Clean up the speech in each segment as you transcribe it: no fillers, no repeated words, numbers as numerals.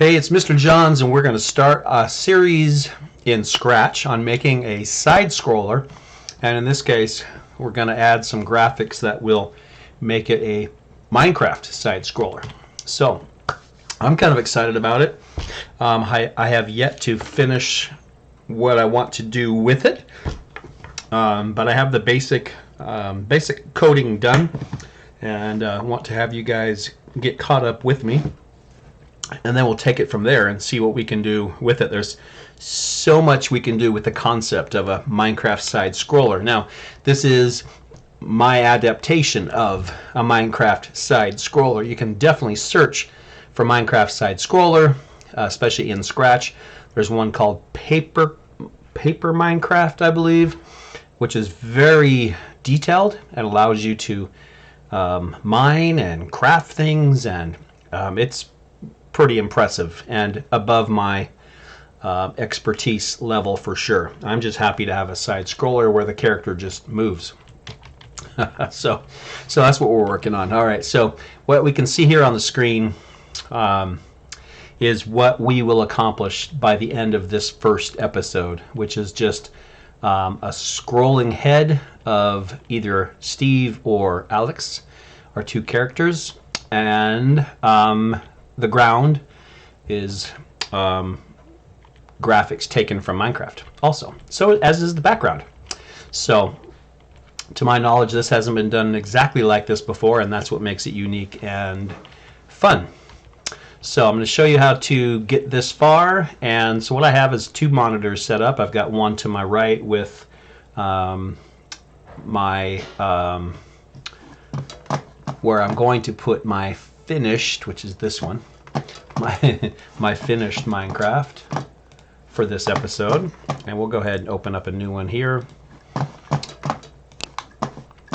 Hey, it's Mr. Johns, and we're going to start a series in Scratch on making a side scroller. And in this case, we're going to add some graphics that will make it a Minecraft side scroller. So I'm kind of excited about it. I have yet to finish what I want to do with it, but I have the basic coding done, and want to have you guys get caught up with me. And then we'll take it from there and see what we can do with it. There's so much we can do with the concept of a Minecraft side scroller. Now, this is my adaptation of a Minecraft side scroller. You can definitely search for Minecraft side scroller, especially in Scratch. There's one called Paper Minecraft, I believe, which is very detailed and allows you to mine and craft things, and it's pretty impressive and above my expertise level for sure. I'm just happy to have a side scroller where the character just moves. so that's what we're working on. All right, so what we can see here on the screen is what we will accomplish by the end of this first episode, which is just a scrolling head of either Steve or Alex, our two characters, and the ground is graphics taken from Minecraft also. So as is the background. So to my knowledge, this hasn't been done exactly like this before, and that's what makes it unique and fun. So I'm going to show you how to get this far. And so what I have is two monitors set up. I've got one to my right with where I'm going to put my finished, which is this one, my finished Minecraft for this episode. And we'll go ahead and open up a new one here,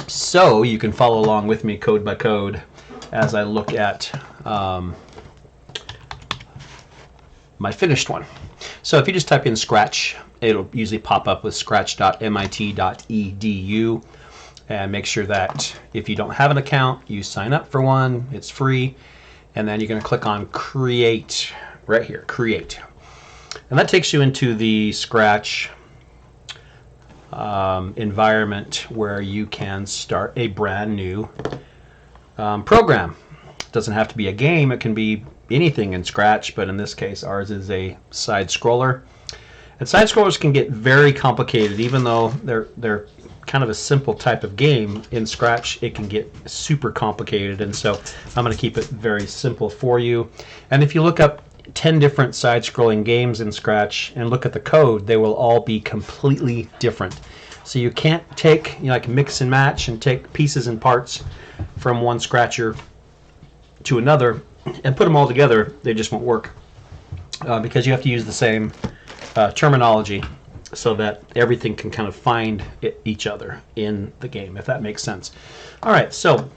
so you can follow along with me code by code as I look at my finished one. So if you just type in Scratch, it'll usually pop up with scratch.mit.edu. And make sure that if you don't have an account, you sign up for one. It's free. And then you're going to click on Create right here, Create. And that takes you into the Scratch environment where you can start a brand new program. It doesn't have to be a game. It can be anything in Scratch, but in this case, ours is a side scroller. And side scrollers can get very complicated, even though they're kind of a simple type of game. In Scratch, it can get super complicated, and so I'm going to keep it very simple for you. And if you look up 10 different side-scrolling games in Scratch and look at the code, they will all be completely different. So you can't take, like mix and match and take pieces and parts from one Scratcher to another and put them all together. They just won't work because you have to use the same terminology so that everything can kind of find each other in the game, if that makes sense. All right, so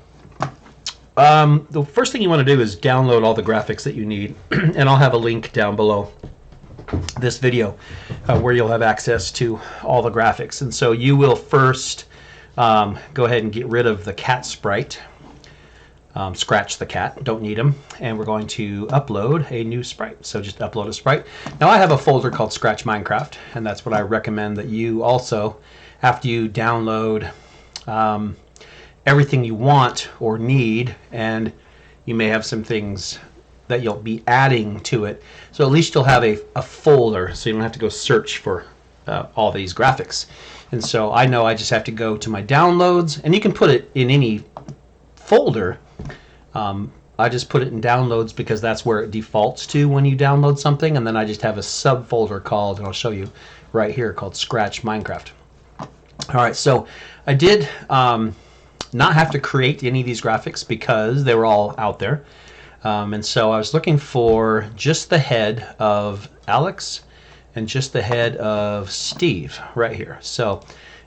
the first thing you want to do is download all the graphics that you need, and I'll have a link down below this video where you'll have access to all the graphics. And so you will first go ahead and get rid of the cat sprite. Scratch the cat, don't need them, and we're going to upload a new sprite. So just upload a sprite. Now I have a folder called Scratch Minecraft, and that's what I recommend that you also, after you download everything you want or need, and you may have some things that you'll be adding to it, so at least you'll have a folder, so you don't have to go search for all these graphics. And so I know I just have to go to my downloads, and you can put it in any folder. I just put it in downloads because that's where it defaults to when you download something, and then I just have a subfolder called, and I'll show you right here, called Scratch Minecraft. All right, so I did not have to create any of these graphics because they were all out there, and so I was looking for just the head of Alex and just the head of Steve right here. So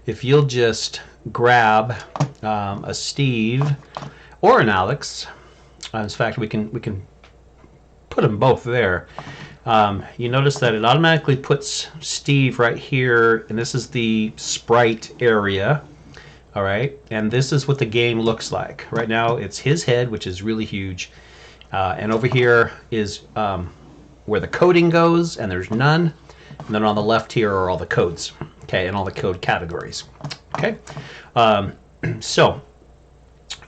if you'll just grab a Steve or an Alex. In fact, we can put them both there. You notice that it automatically puts Steve right here, and this is the sprite area. All right, and this is what the game looks like. Right now, it's his head, which is really huge, and over here is where the coding goes, and there's none. And then on the left here are all the codes, okay, and all the code categories. Okay, so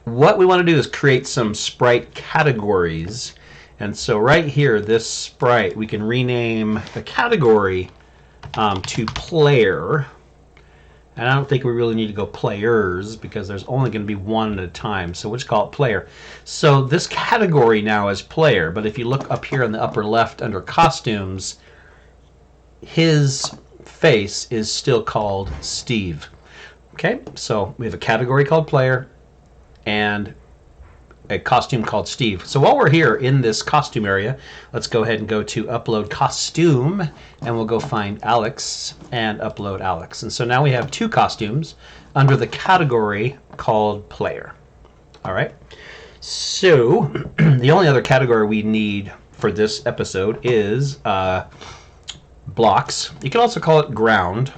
what we want to do is create some sprite categories. And so right here, this sprite, we can rename the category to player. And I don't think we really need to go players because there's only going to be one at a time. So we'll just call it player. So this category now is player. But if you look up here in the upper left under costumes, his face is still called Steve. Okay, so we have a category called player and a costume called Steve. So while we're here in this costume area, let's go ahead and go to upload costume, and we'll go find Alex and upload Alex. And so now we have two costumes under the category called player. All right, so the only other category we need for this episode is blocks. You can also call it ground.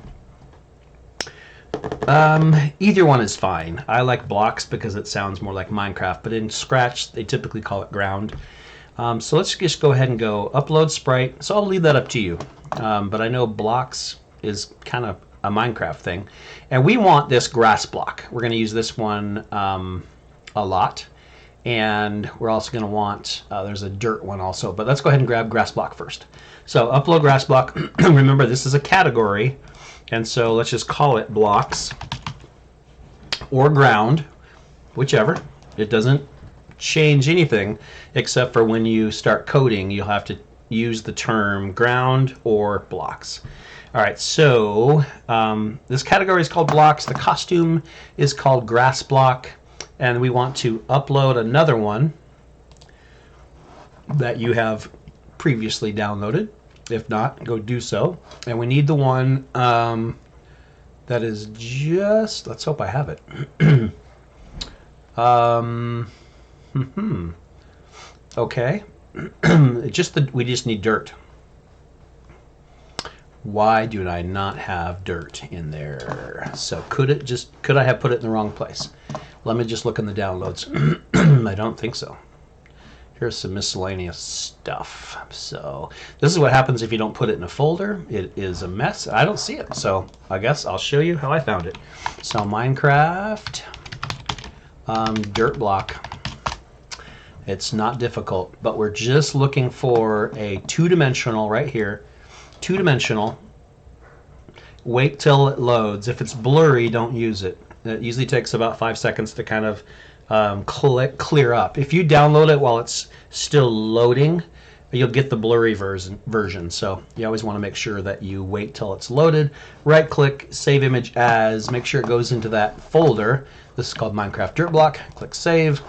Either one is fine. I like blocks because it sounds more like Minecraft, but in Scratch they typically call it ground. So let's just go ahead and go upload sprite. So I'll leave that up to you. But I know blocks is kind of a Minecraft thing. And we want this grass block. We're going to use this one a lot. And we're also going to want, there's a dirt one also. But let's go ahead and grab grass block first. So upload grass block. Remember, this is a category. And so let's just call it blocks or ground, whichever. It doesn't change anything except for when you start coding, you'll have to use the term ground or blocks. All right, so this category is called blocks. The costume is called grass block. And we want to upload another one that you have previously downloaded. If not, go do so. And we need the one that is just, let's hope I have it. Okay. We just need dirt. Why do I not have dirt in there? So could I have put it in the wrong place? Let me just look in the downloads. I don't think so. Here's some miscellaneous stuff. So this is what happens if you don't put it in a folder. It is a mess. I don't see it. So I guess I'll show you how I found it. So Minecraft dirt block. It's not difficult, but we're just looking for a two-dimensional right here. Two-dimensional. Wait till it loads. If it's blurry, don't use it. It usually takes about 5 seconds to kind of clear up. If you download it while it's still loading, you'll get the blurry version. So you always want to make sure that you wait till it's loaded. Right click, save image as, make sure it goes into that folder. This is called Minecraft Dirt Block. Click save.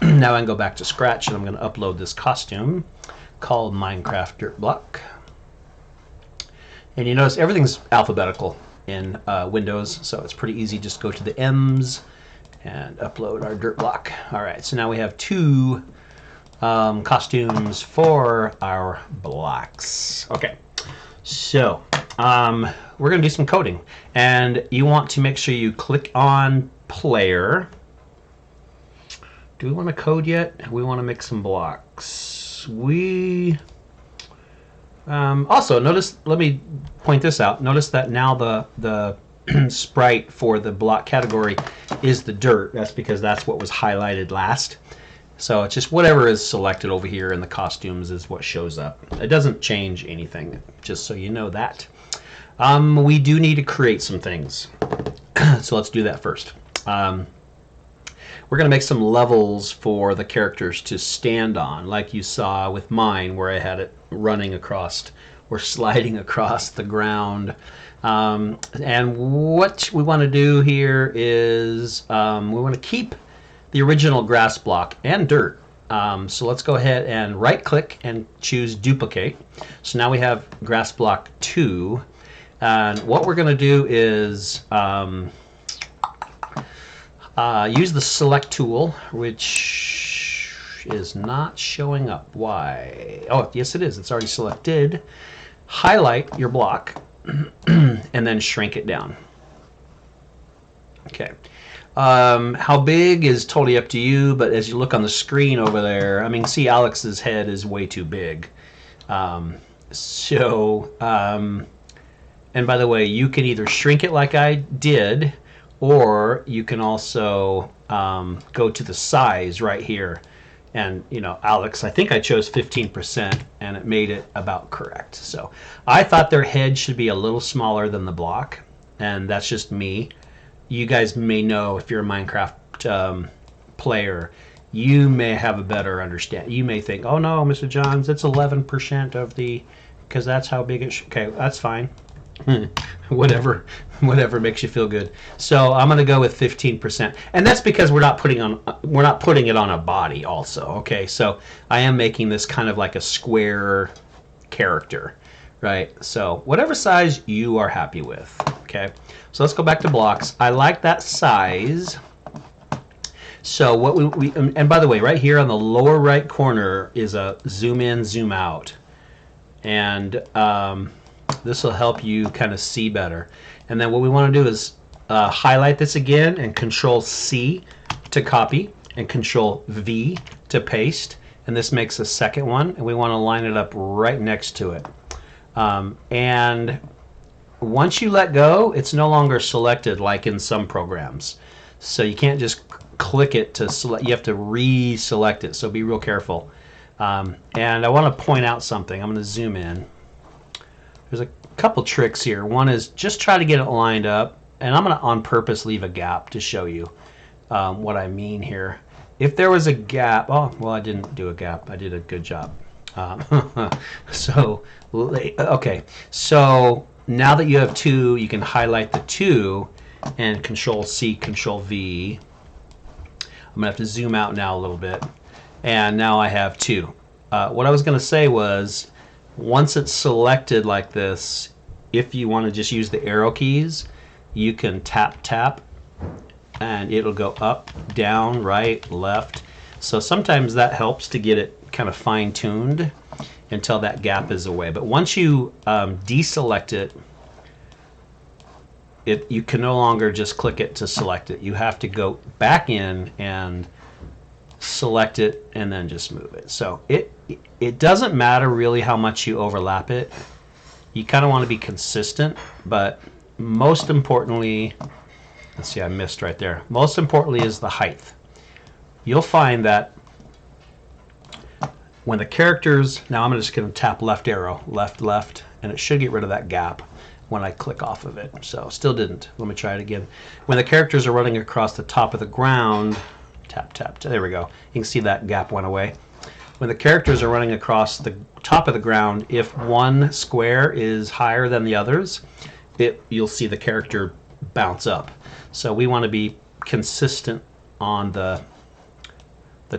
Now I can go back to Scratch and I'm going to upload this costume called Minecraft Dirt Block. And you notice everything's alphabetical in Windows, so it's pretty easy. Just go to the M's and upload our dirt block. All right, so now we have two costumes for our blocks. Okay, so we're gonna do some coding, and you want to make sure you click on player. Do we want to code yet? We want to make some blocks. Also notice, let me point this out. Notice that now the sprite for the block category is the dirt. That's because that's what was highlighted last. So it's just whatever is selected over here in the costumes is what shows up. It doesn't change anything, just so you know that. We do need to create some things. So let's do that first. We're going to make some levels for the characters to stand on, like you saw with mine where I had it running across or sliding across the ground. And what we want to do here is we want to keep the original grass block and dirt. So let's go ahead and right click and choose duplicate. So now we have grass block 2. And what we're going to do is use the select tool, which is not showing up. Why? Oh, yes it is. It's already selected. Highlight your block and then shrink it down. Okay. How big is totally up to you, but as you look on the screen over there, I mean, see Alex's head is way too big. And by the way, you can either shrink it like I did, or you can also go to the size right here. And, you know, Alex, I think I chose 15% and it made it about correct. So I thought their head should be a little smaller than the block. And that's just me. You guys may know, if you're a Minecraft player, you may have a better understanding. You may think, oh no, Mr. Johns, it's 11% of the, because that's how big it should. Okay, that's fine. whatever makes you feel good. So I'm going to go with 15%, and that's because we're not putting it on a body also. Okay, so I am making this kind of like a square character, right? So whatever size you are happy with. Okay, so let's go back to blocks. I like that size. So what we and by the way, right here on the lower right corner is a zoom in, zoom out, and this will help you kind of see better. And then what we want to do is highlight this again and Control C to copy and Control V to paste. And this makes a second one, and we want to line it up right next to it. And once you let go, it's no longer selected like in some programs. So you can't just click it to select, you have to reselect it. So be real careful. And I want to point out something. I'm going to zoom in. There's a couple tricks here. One is just try to get it lined up, and I'm going to on purpose leave a gap to show you what I mean here. If there was a gap, oh, well, I didn't do a gap. I did a good job. So, okay. So now that you have two, you can highlight the two and Control C, Control V. I'm going to have to zoom out now a little bit. And now I have two. What I was going to say was, once it's selected like this, if you want to just use the arrow keys, you can tap, and it'll go up, down, right, left. So sometimes that helps to get it kind of fine-tuned until that gap is away. But once you deselect it, you can no longer just click it to select it. You have to go back in and select it and then just move it. So it doesn't matter really how much you overlap it. You kind of want to be consistent, but most importantly, let's see, I missed right there. Most importantly is the height. You'll find that when the characters, now I'm just going to tap left arrow, left, and it should get rid of that gap when I click off of it. So still didn't. Let me try it again. When the characters are running across the top of the ground, tap, there we go. You can see that gap went away. When the characters are running across the top of the ground, if one square is higher than the others, you'll see the character bounce up. So we want to be consistent on the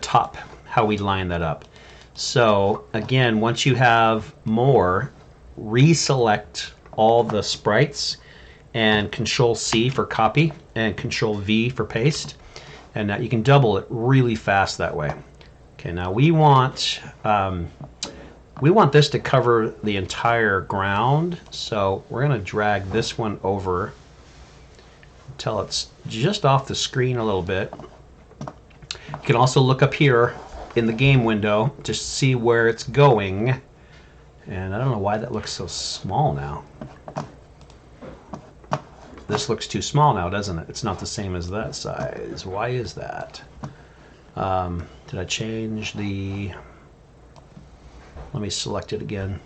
top, how we line that up. So again, once you have more, reselect all the sprites and Control C for copy and Control V for paste. And now you can double it really fast that way. Okay, now we want this to cover the entire ground, so we're going to drag this one over until it's just off the screen a little bit. You can also look up here in the game window to see where it's going. And I don't know why that looks so small now. This looks too small now, doesn't it? It's not the same as that size. Why is that? Did I change the... Let me select it again.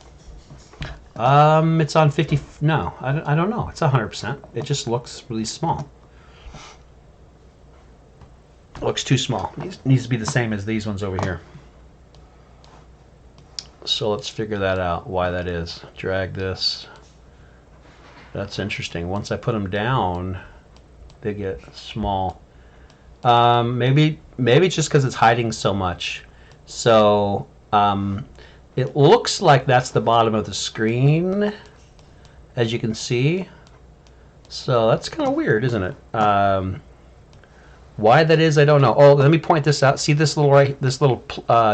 It's on 50... No, I don't know. It's 100%. It just looks really small. It looks too small. It needs to be the same as these ones over here. So let's figure that out, why that is. Drag this. That's interesting. Once I put them down, they get small. Maybe it's just because it's hiding so much. So it looks like that's the bottom of the screen, as you can see. So that's kind of weird, isn't it? Why that is, I don't know. Oh, let me point this out. See this little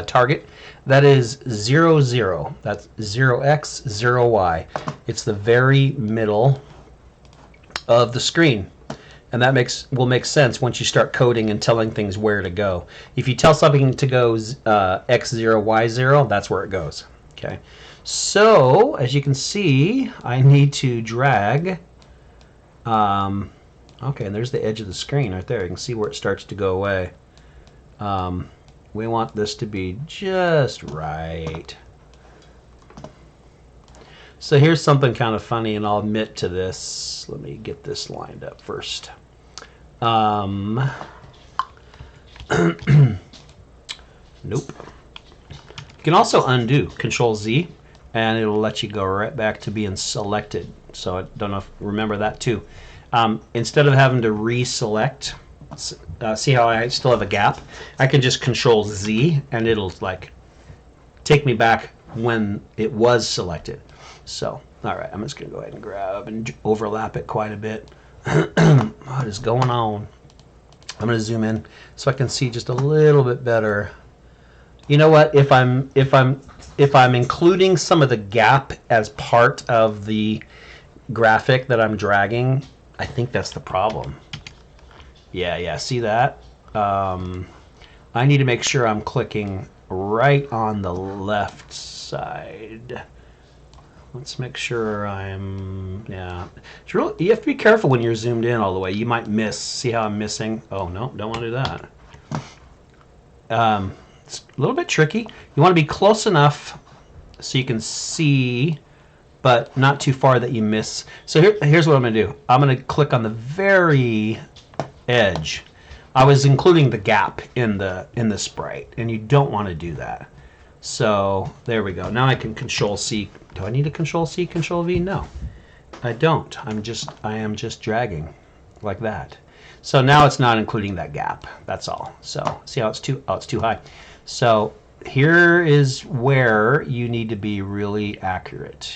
target? That is 0, 0. That's 0x, 0y. It's the very middle of the screen. And that will make sense once you start coding and telling things where to go. If you tell something to go x0, y0, that's where it goes. Okay. So, as you can see, I need to drag. Okay, and there's the edge of the screen right there. You can see where it starts to go away. We want this to be just right. So here's something kind of funny, and I'll admit to this. Let me get this lined up first. Nope. You can also undo, Control Z, and it'll let you go right back to being selected. So I don't know if remember that too. Instead of having to reselect, see how I still have a gap? I can just Control Z, and it'll like take me back when it was selected. So, all right, I'm just going to go ahead and grab and overlap it quite a bit. What is going on? I'm going to zoom in so I can see just a little bit better. You know what? If I'm including some of the gap as part of the graphic that I'm dragging, I think that's the problem. Yeah, see that? I need to make sure I'm clicking right on the left side. Let's make sure yeah. It's really, you have to be careful when you're zoomed in all the way. You might miss. See how I'm missing? Oh, no, don't want to do that. It's a little bit tricky. You want to be close enough so you can see, but not too far that you miss. So here's what I'm going to do. I'm going to click on the very edge. I was including the gap in the sprite, and you don't want to do that. So there we go. Now I can Control C. Do I need to Control C, Control V? No, I don't. I am just dragging like that. So now it's not including that gap. That's all. So see how it's too high. So here is where you need to be really accurate.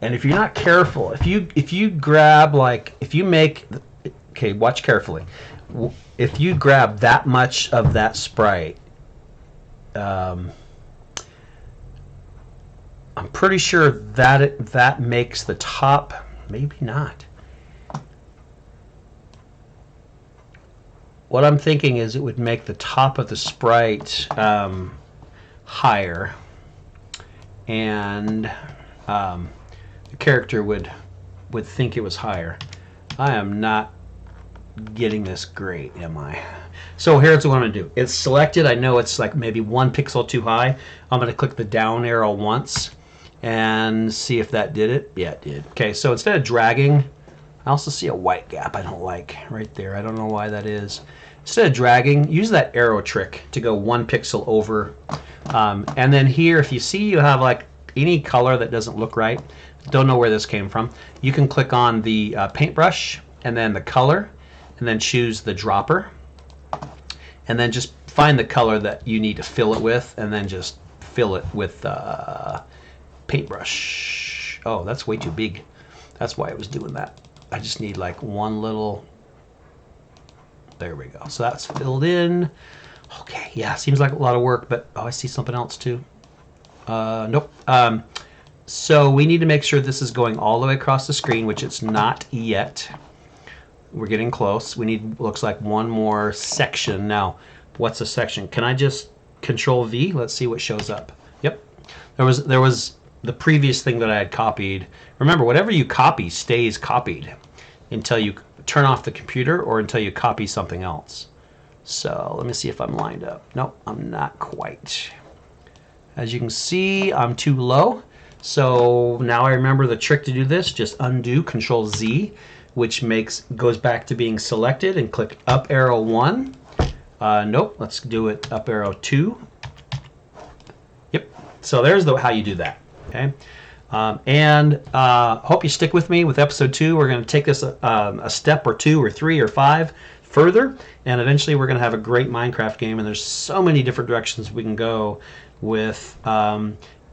And if you're not careful, if you grab okay, watch carefully. If you grab that much of that sprite, I'm pretty sure that makes the top, maybe not. What I'm thinking is it would make the top of the sprite higher, and the character would think it was higher. I am not getting this great, am I? So here's what I'm going to do. It's selected. I know it's like maybe 1 pixel too high. I'm going to click the down arrow once and see if that did it. Yeah, it did. Okay, so instead of dragging, I also see a white gap I don't like right there. I don't know why that is. Instead of dragging, use that arrow trick to go 1 pixel over. And then here, if you see you have like any color that doesn't look right, don't know where this came from, you can click on the paintbrush and then the color, and then choose the dropper, and then just find the color that you need to fill it with, and then just fill it with paintbrush. Oh, that's way too big. That's why it was doing that. I just need like one little. There we go. So that's filled in. Okay, yeah, seems like a lot of work, but oh, I see something else too. Nope. So we need to make sure this is going all the way across the screen, which it's not yet. We're getting close. We need, looks like, one more section. Now, what's a section? Can I just Control V? Let's see what shows up. Yep. There was the previous thing that I had copied. Remember, whatever you copy stays copied until you turn off the computer or until you copy something else. So let me see if I'm lined up. Nope, I'm not quite. As you can see, I'm too low. So now I remember the trick to do this. Just undo, Control Z, which goes back to being selected, and click up arrow 1. Nope, let's do it up arrow 2. Yep, so there's how you do that. Okay, and hope you stick with me with episode 2. We're going to take this a step or 2 or 3 or 5 further, and eventually we're going to have a great Minecraft game. And there's so many different directions we can go with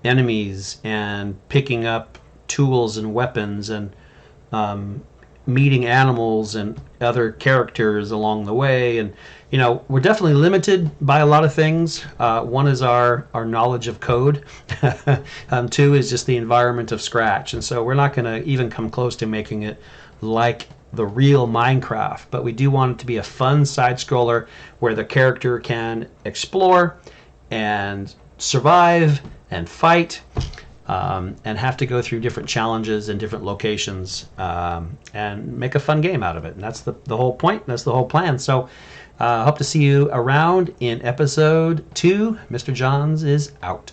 enemies and picking up tools and weapons and meeting animals and other characters along the way. And you know, we're definitely limited by a lot of things. One is our knowledge of code. 2 is just the environment of Scratch, and so we're not going to even come close to making it like the real Minecraft, but we do want it to be a fun side scroller where the character can explore and survive and fight and have to go through different challenges in different locations and make a fun game out of it. And that's the whole point. That's the whole plan. So I hope to see you around in episode 2. Mr. Johns is out.